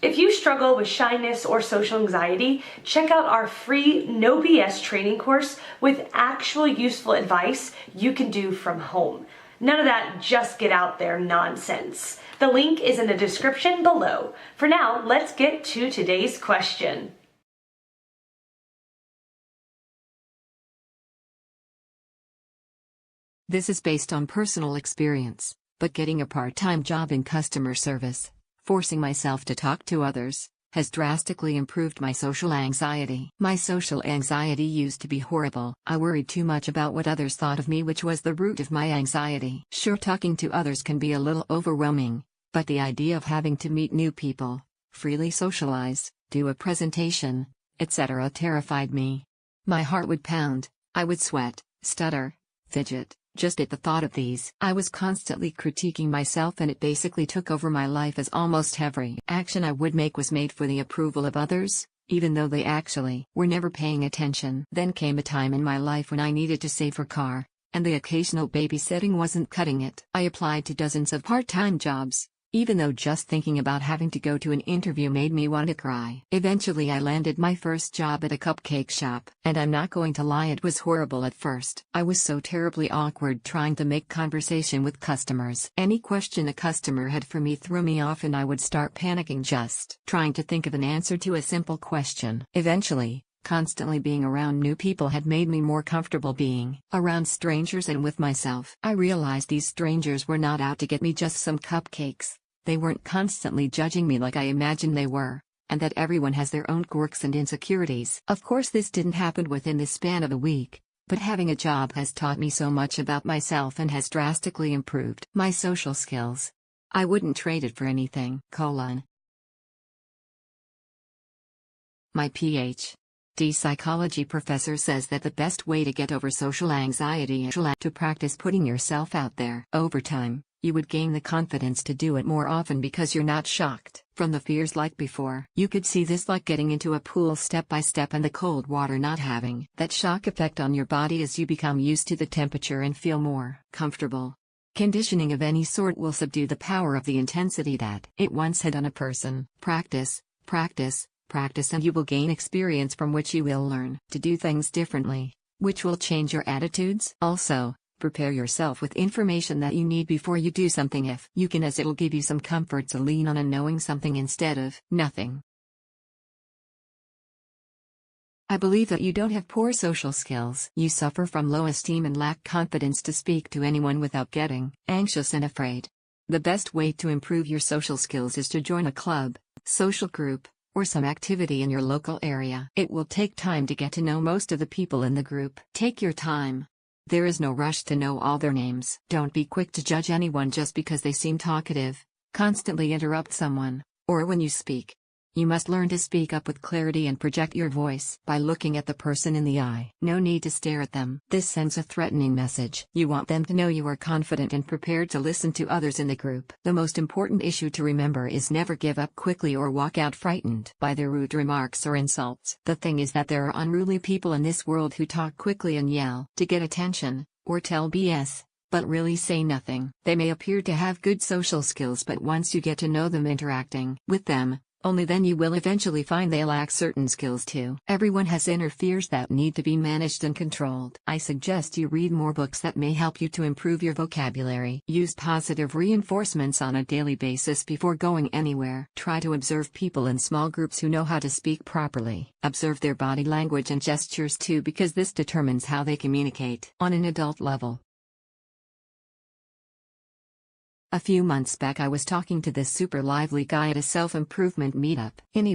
If you struggle with shyness or social anxiety, check out our free No BS training course with actual useful advice you can do from home. None of that just get out there nonsense. The link is in the description below. For now, let's get to today's question. This is based on personal experience, but getting a part-time job in customer service, forcing myself to talk to others, has drastically improved my social anxiety. My social anxiety used to be horrible. I worried too much about what others thought of me, which was the root of my anxiety. Sure, talking to others can be a little overwhelming, but the idea of having to meet new people, freely socialize, do a presentation, etc. terrified me. My heart would pound, I would sweat, stutter, fidget. Just at the thought of these, I was constantly critiquing myself, and it basically took over my life, as almost every action I would make was made for the approval of others, even though they actually were never paying attention. Then came a time in my life when I needed to save for car, and the occasional babysitting wasn't cutting it. I applied to dozens of part-time jobs, even though just thinking about having to go to an interview made me want to cry. Eventually I landed my first job at a cupcake shop, and I'm not going to lie, it was horrible at first. I was so terribly awkward trying to make conversation with customers. Any question a customer had for me threw me off, and I would start panicking just trying to think of an answer to a simple question. Eventually, constantly being around new people had made me more comfortable being around strangers and with myself. I realized these strangers were not out to get me just some cupcakes. They weren't constantly judging me like I imagined they were, and that everyone has their own quirks and insecurities. Of course, this didn't happen within the span of a week, but having a job has taught me so much about myself and has drastically improved my social skills. I wouldn't trade it for anything. My Ph.D. psychology professor says that the best way to get over social anxiety is to practice putting yourself out there. Over time, you would gain the confidence to do it more often because you're not shocked from the fears like before. You could see this like getting into a pool step by step and the cold water not having that shock effect on your body as you become used to the temperature and feel more comfortable. Conditioning of any sort will subdue the power of the intensity that it once had on a person. Practice, practice, practice, and you will gain experience from which you will learn to do things differently, which will change your attitudes. Also, prepare yourself with information that you need before you do something if you can, as it'll give you some comfort to lean on and knowing something instead of nothing. I believe that you don't have poor social skills. You suffer from low esteem and lack confidence to speak to anyone without getting anxious and afraid. The best way to improve your social skills is to join a club, social group, or some activity in your local area. It will take time to get to know most of the people in the group. Take your time. There is no rush to know all their names. Don't be quick to judge anyone just because they seem talkative, constantly interrupt someone, or when you speak. You must learn to speak up with clarity and project your voice by looking at the person in the eye. No need to stare at them. This sends a threatening message. You want them to know you are confident and prepared to listen to others in the group. The most important issue to remember is never give up quickly or walk out frightened by their rude remarks or insults. The thing is that there are unruly people in this world who talk quickly and yell to get attention, or tell BS, but really say nothing. They may appear to have good social skills, but once you get to know them interacting with them, only then you will eventually find they lack certain skills too. Everyone has inner fears that need to be managed and controlled. I suggest you read more books that may help you to improve your vocabulary. Use positive reinforcements on a daily basis before going anywhere. Try to observe people in small groups who know how to speak properly. Observe their body language and gestures too, because this determines how they communicate on an adult level. A few months back I was talking to this super lively guy at a self-improvement meetup, Indy,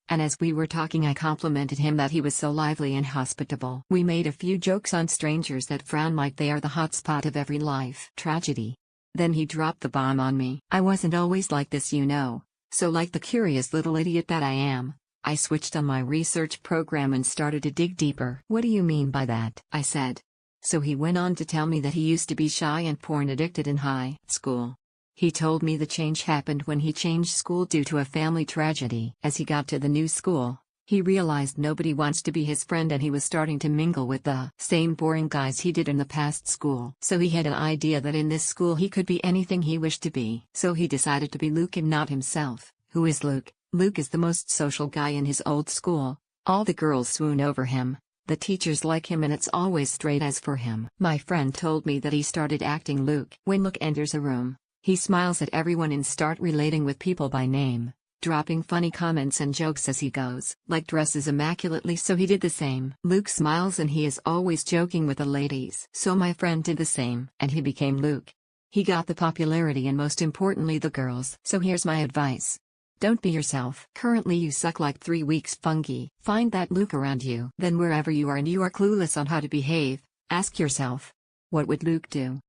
and as we were talking I complimented him that he was so lively and hospitable. We made a few jokes on strangers that frown like they are the hotspot of every life tragedy. Then he dropped the bomb on me. I wasn't always like this, you know, so like the curious little idiot that I am, I switched on my research program and started to dig deeper. What do you mean by that? I said. So he went on to tell me that he used to be shy and porn addicted in high school. He told me the change happened when he changed school due to a family tragedy. As he got to the new school, he realized nobody wants to be his friend and he was starting to mingle with the same boring guys he did in the past school. So he had an idea that in this school he could be anything he wished to be. So he decided to be Luke and not himself. Who is Luke? Luke is the most social guy in his old school. All the girls swoon over him. The teachers like him and it's always straight A's for him. My friend told me that he started acting Luke. When Luke enters a room, he smiles at everyone and start relating with people by name, dropping funny comments and jokes as he goes. Like dresses immaculately, so he did the same. Luke smiles and he is always joking with the ladies. So my friend did the same, and he became Luke. He got the popularity and most importantly the girls. So here's my advice. Don't be yourself. Currently you suck like 3 weeks fungi. Find that Luke around you. Then wherever you are and you are clueless on how to behave, ask yourself, what would Luke do?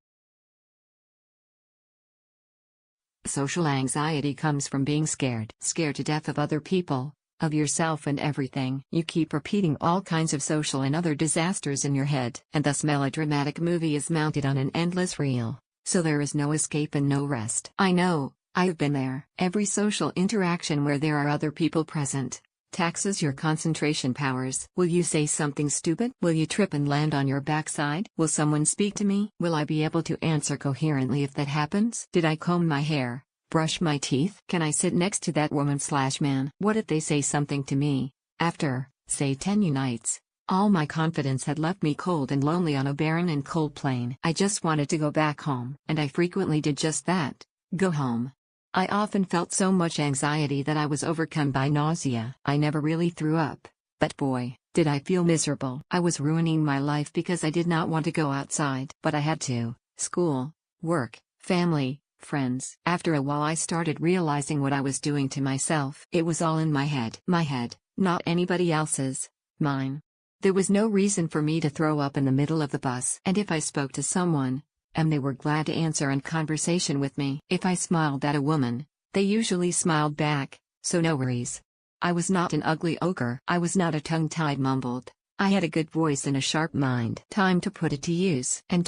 Social anxiety comes from being scared. Scared to death of other people, of yourself and everything. You keep repeating all kinds of social and other disasters in your head. And thus melodramatic movie is mounted on an endless reel. So there is no escape and no rest. I know. I've been there. Every social interaction where there are other people present taxes your concentration powers. Will you say something stupid? Will you trip and land on your backside? Will someone speak to me? Will I be able to answer coherently if that happens? Did I comb my hair? Brush my teeth? Can I sit next to that woman/man? What if they say something to me? After, say 10 nights, all my confidence had left me cold and lonely on a barren and cold plain. I just wanted to go back home. And I frequently did just that. Go home. I often felt so much anxiety that I was overcome by nausea. I never really threw up, but boy, did I feel miserable. I was ruining my life because I did not want to go outside. But I had to. School, work, family, friends. After a while I started realizing what I was doing to myself. It was all in my head. My head, not anybody else's, mine. There was no reason for me to throw up in the middle of the bus. And if I spoke to someone, and they were glad to answer in conversation with me. If I smiled at a woman, they usually smiled back, so no worries. I was not an ugly ogre. I was not a tongue-tied mumbled. I had a good voice and a sharp mind. Time to put it to use. And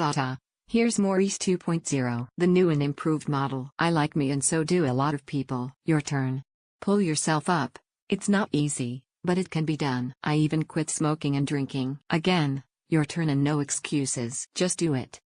here's Maurice 2.0, the new and improved model. I like me and so do a lot of people. Your turn. Pull yourself up. It's not easy, but it can be done. I even quit smoking and drinking. Again, your turn and no excuses. Just do it.